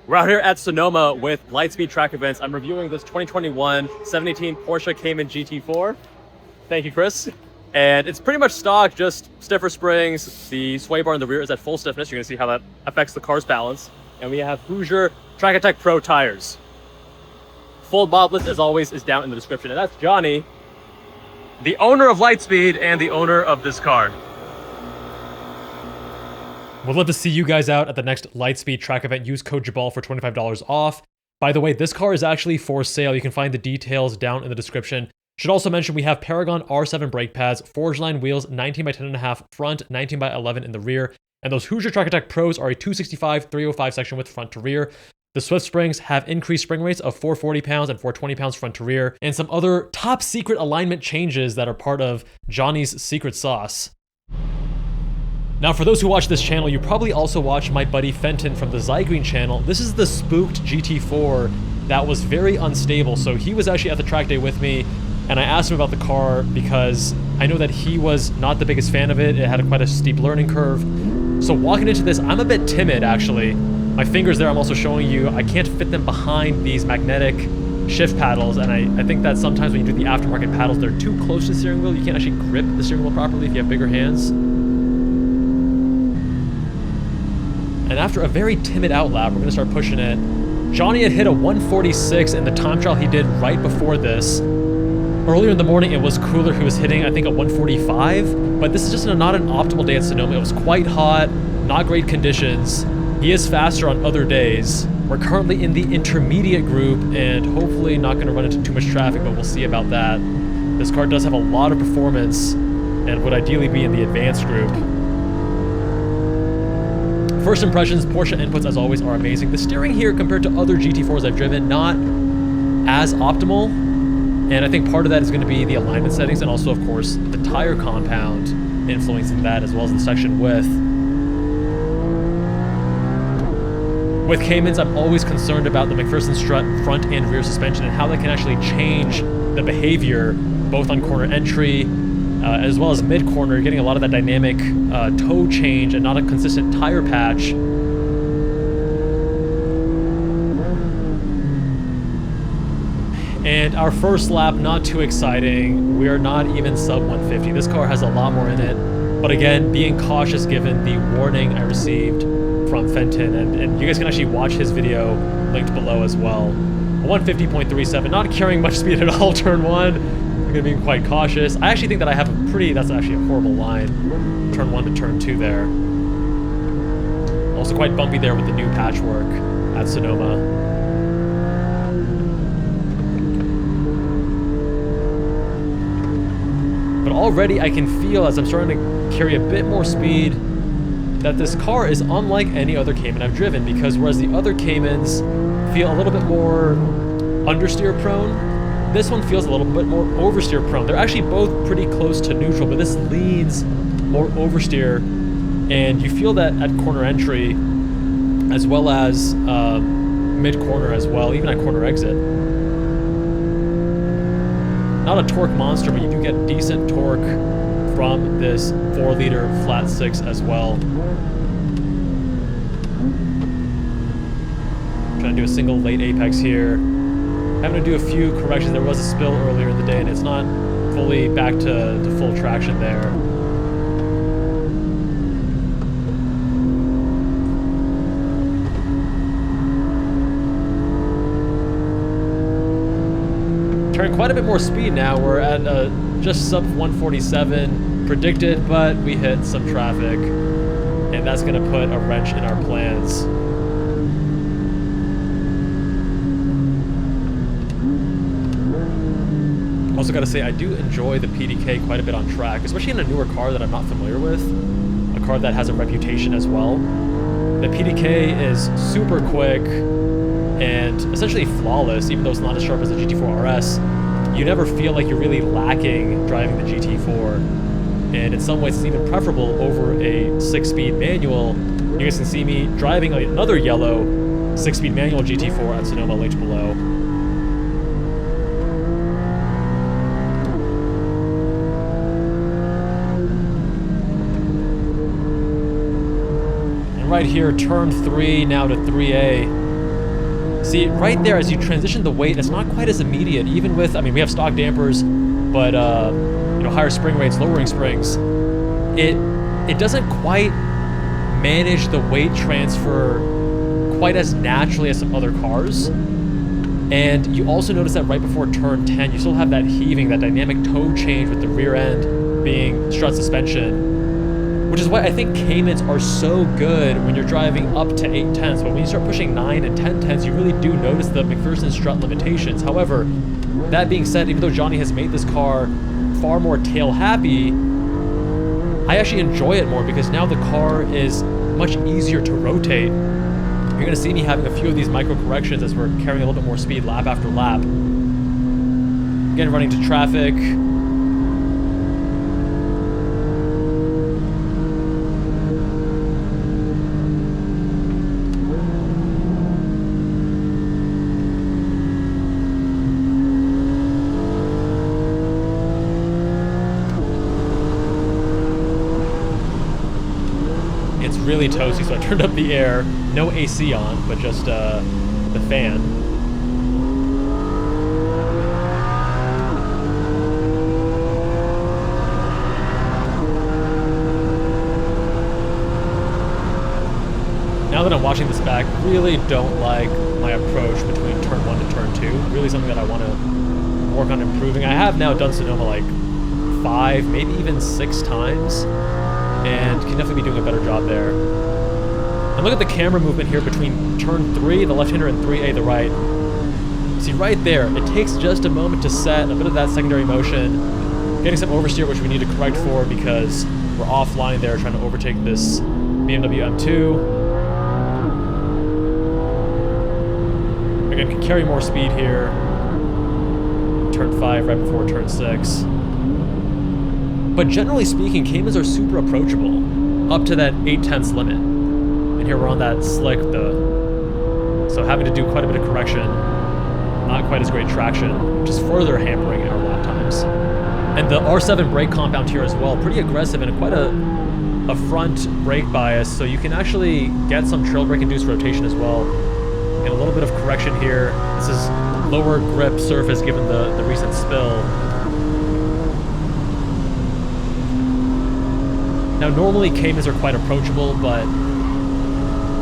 We're out here at Sonoma with Lightspeed track events. I'm reviewing this 2021 718 Porsche Cayman GT4. Thank you, Chris. And it's pretty much stock, just stiffer springs. The sway bar in the rear is at full stiffness. You're gonna see how that affects the car's balance. And we have Hoosier Track Attack Pro tires. Full mod list, as always, is down in the description. And that's Johnny, the owner of Lightspeed and the owner of this car. We'd love to see you guys out at the next Lightspeed track event. Use code Jubbal for $25 off. By the way, this car is actually for sale. You can find the details down in the description. Should also mention we have Paragon R7 brake pads, Forgeline wheels, 19 by 10.5 front, 19 by 11 in the rear. And those Hoosier Track Attack Pros are a 265, 305 section width front to rear. The Swift springs have increased spring rates of 440 pounds and 420 pounds front to rear, and some other top secret alignment changes that are part of Johnny's secret sauce. Now, for those who watch this channel, you probably also watched my buddy Fenton from the Zygreen channel. This is the spooked GT4 that was very unstable. So he was actually at the track day with me, and I asked him about the car because I know that he was not the biggest fan of it. It had quite a steep learning curve. So walking into this, I'm a bit timid, actually. My fingers there, I'm also showing you, I can't fit them behind these magnetic shift paddles, and I think that sometimes when you do the aftermarket paddles, they're too close to the steering wheel. You can't actually grip the steering wheel properly if you have bigger hands. And after a very timid outlap, we're gonna start pushing it. Johnny had hit a 146 in the time trial he did right before this. Earlier in the morning, it was cooler. He was hitting, I think, a 145, but this is just not an optimal day at Sonoma. It was quite hot, not great conditions. He is faster on other days. We're currently in the intermediate group and hopefully not gonna run into too much traffic, but we'll see about that. This car does have a lot of performance and would ideally be in the advanced group. First impressions, Porsche inputs as always are amazing. The steering here compared to other GT4s I've driven, not as optimal. And I think part of that is going to be the alignment settings and also, of course, the tire compound influencing that, as well as the section width. With Caymans, I'm always concerned about the McPherson strut front and rear suspension and how that can actually change the behavior, both on corner entry, as well as mid-corner. You're getting a lot of that dynamic toe change and not a consistent tire patch. And our first lap, not too exciting. We are not even sub 150. This car has a lot more in it. But again, being cautious given the warning I received from Fenton. And you guys can actually watch his video linked below as well. 150.37, not carrying much speed at all, turn one. I'm gonna be quite cautious. I actually think that I have a pretty, that's actually a horrible line. Turn one to turn two there. Also quite bumpy there with the new patchwork at Sonoma. But already I can feel, as I'm starting to carry a bit more speed, that this car is unlike any other Cayman I've driven, because whereas the other Caymans feel a little bit more understeer prone, this one feels a little bit more oversteer prone. They're actually both pretty close to neutral, but this leans more oversteer, and you feel that at corner entry, as well as mid-corner as well, even at corner exit. Not a torque monster, but you do get decent torque from this 4-liter flat 6 as well. Trying to do a single late apex here. Having to do a few corrections. There was a spill earlier in the day and it's not fully back to full traction there. Turning quite a bit more speed now. We're at just sub 147 predicted, but we hit some traffic and that's going to put a wrench in our plans. Also got to say, I do enjoy the PDK quite a bit on track, especially in a newer car that I'm not familiar with, a car that has a reputation as well. The PDK is super quick and essentially flawless, even though it's not as sharp as the GT4 RS. You never feel like you're really lacking driving the GT4, and in some ways it's even preferable over a 6-speed manual. You guys can see me driving another yellow 6-speed manual GT4 at Sonoma linked below. And right here, turn 3 now to 3A. See, right there, as you transition the weight, it's not quite as immediate, even with, I mean, we have stock dampers, but, you know, higher spring rates, lowering springs. It doesn't quite manage the weight transfer quite as naturally as some other cars. And you also notice that right before turn 10, you still have that heaving, that dynamic toe change with the rear end being strut suspension, which is why I think Caymans are so good when you're driving up to 8/10s, but when you start pushing 9 and 10/10s, you really do notice the McPherson strut limitations. However, that being said, even though Johnny has made this car far more tail happy, I actually enjoy it more because now the car is much easier to rotate. You're going to see me having a few of these micro corrections as we're carrying a little bit more speed lap after lap. Again, running to traffic. It's really toasty, so I turned up the air. No AC on, but just the fan. Now that I'm watching this back, really don't like my approach between turn 1 to turn 2. Really something that I want to work on improving. I have now done Sonoma like 5, maybe even 6 times, and can definitely be doing a better job there. And look at the camera movement here between turn 3, the left-hander, and 3A, the right. See, right there, it takes just a moment to set a bit of that secondary motion, getting some oversteer, which we need to correct for because we're offline there trying to overtake this BMW M2. Again, can carry more speed here. Turn 5 right before turn 6. But generally speaking, Caymans are super approachable up to that 8/10ths limit. And here we're on that slick, so having to do quite a bit of correction, not quite as great traction, which is further hampering our lap times. And the R7 brake compound here as well, pretty aggressive and quite a front brake bias, so you can actually get some trail brake induced rotation as well. And a little bit of correction here. This is lower grip surface given the recent spill. Now normally Caymans are quite approachable, but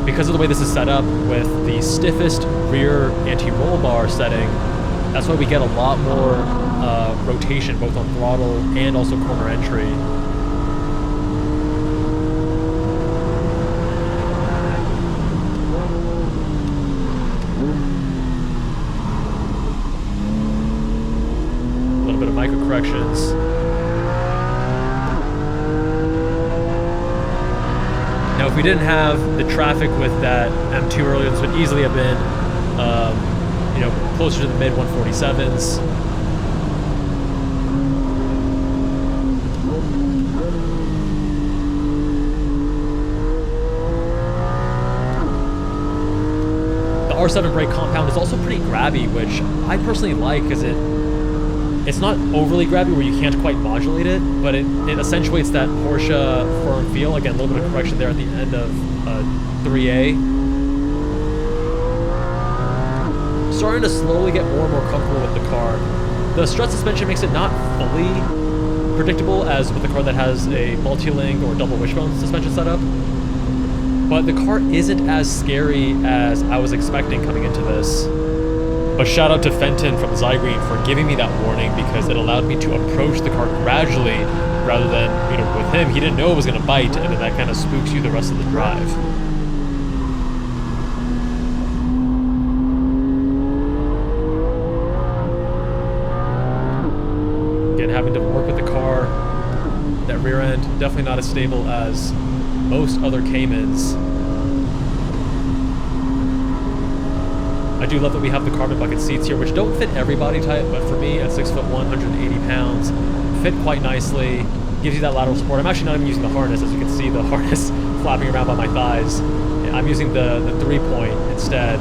because of the way this is set up with the stiffest rear anti-roll bar setting, that's why we get a lot more rotation both on throttle and also corner entry. A little bit of micro corrections. Now, if we didn't have the traffic with that M2 earlier, this would easily have been, you know, closer to the mid 147s. The R7 brake compound is also pretty grabby, which I personally like because it's not overly grabby where you can't quite modulate it, but it accentuates that Porsche firm feel. Again, a little bit of correction there at the end of 3A. Starting to slowly get more and more comfortable with the car. The strut suspension makes it not fully predictable as with the car that has a multi-link or double wishbone suspension setup, but the car isn't as scary as I was expecting coming into this. But shout out to Fenton from Zygreen for giving me that warning because it allowed me to approach the car gradually rather than, you know, with him, he didn't know it was going to bite, and then that kind of spooks you the rest of the drive. Again, having to work with the car, that rear end, definitely not as stable as most other Caymans. I do love that we have the carbon bucket seats here, which don't fit every body type, but for me, at 6'1", 180 pounds, fit quite nicely, gives you that lateral support. I'm actually not even using the harness, as you can see the harness flapping around by my thighs. I'm using the 3-point instead.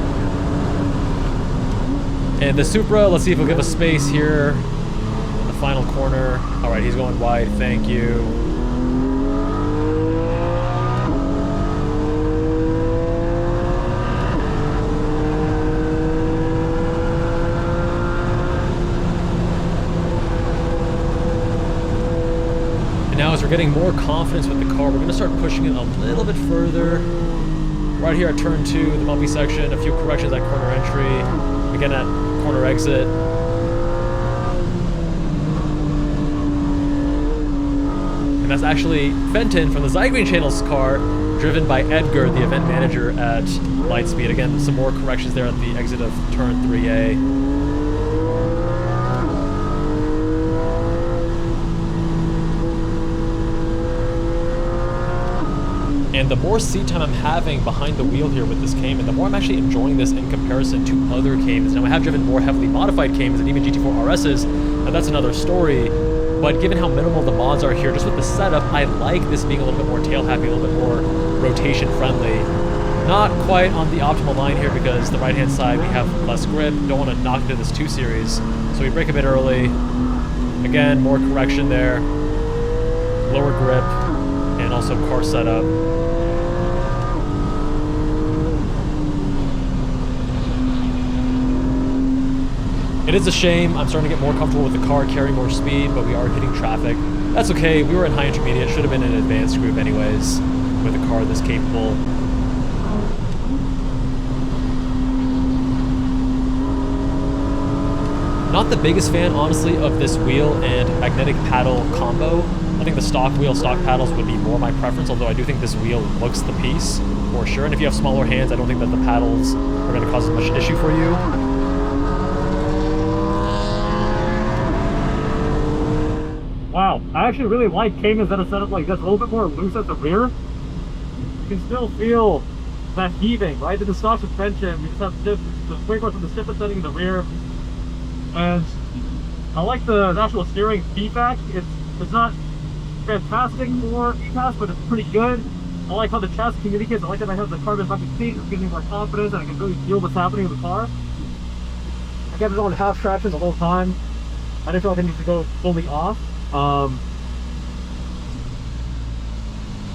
And the Supra, let's see if he'll give us space here in the final corner. All right, he's going wide, thank you. we're getting more confidence with the car. We're gonna start pushing it a little bit further. Right here at turn 2, the bumpy section, a few corrections at corner entry, again at corner exit. And that's actually Fenton from the Zygreen Channel's car, driven by Edgar, the event manager at Lightspeed. Again, some more corrections there at the exit of turn 3A. And the more seat time I'm having behind the wheel here with this Cayman, the more I'm actually enjoying this in comparison to other Caymans. Now, I have driven more heavily modified Caymans and even GT4 RSs, and that's another story. But given how minimal the mods are here, just with the setup, I like this being a little bit more tail happy, a little bit more rotation friendly. Not quite on the optimal line here because the right-hand side we have less grip. Don't want to knock into this 2 Series, so we brake a bit early. Again, more correction there, lower grip, and also car setup. It is a shame. I'm starting to get more comfortable with the car, carrying more speed, but we are hitting traffic. That's okay. We were in high intermediate. Should have been in an advanced group anyways, with a car this capable. Not the biggest fan, honestly, of this wheel and magnetic paddle combo. I think the stock wheel, stock paddles would be more my preference, although I do think this wheel looks the piece, for sure. And if you have smaller hands, I don't think that the paddles are going to cause as much issue for you. Wow, I actually really like Caymans that are set up like this, a little bit more loose at the rear. You can still feel that heaving, right? In the stock suspension, we just have the spring force from the stiffness setting in the rear. And I like the actual steering feedback. It's not fantastic for E-Pass, but it's pretty good. I like how the chassis communicates. I like that I have the carbon bucket seat. It's giving me more confidence and I can really feel what's happening in the car. I kept it on half traction the whole time. I didn't feel like I needed to go fully off.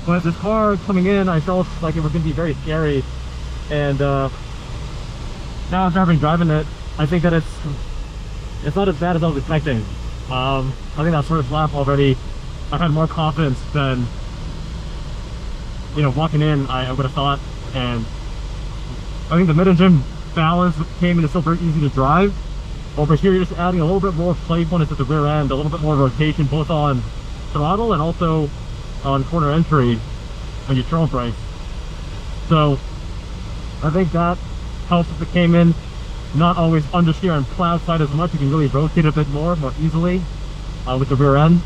But this car coming in, I felt like it was going to be very scary, and now after having driven it, I think that it's not as bad as I was expecting. I think that first lap already, I had more confidence than, you know, walking in I would have thought, and I think the mid-engine balance came in, it's still very easy to drive. Over here, you're just adding a little bit more playfulness at the rear end, a little bit more rotation, both on throttle and also on corner entry when you trail brake. So I think that helps with the Cayman not always understeer and plow side as much. You can really rotate a bit more easily with the rear end.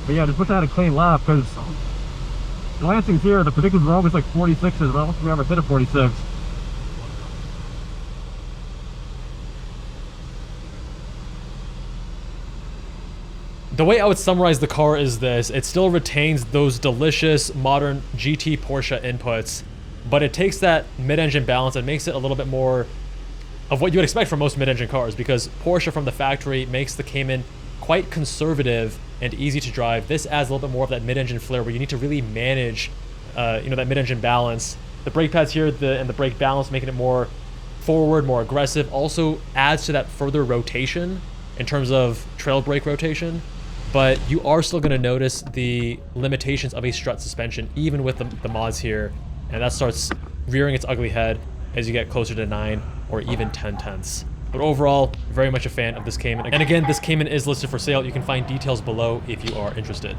But yeah, just wish I had a clean lap because glancing here, the predictions were always like 46s, but I don't think we ever hit a 46. The way I would summarize the car is this: it still retains those delicious modern GT Porsche inputs, but it takes that mid-engine balance and makes it a little bit more of what you would expect from most mid-engine cars, because Porsche from the factory makes the Cayman quite conservative and easy to drive. This adds a little bit more of that mid-engine flair where you need to really manage you know, that mid-engine balance. The brake pads here and the brake balance, making it more forward, more aggressive, also adds to that further rotation in terms of trail brake rotation. But you are still going to notice the limitations of a strut suspension, even with the mods here. And that starts rearing its ugly head as you get closer to 9 or even 10 tenths. But overall, very much a fan of this Cayman. And again, this Cayman is listed for sale. You can find details below if you are interested.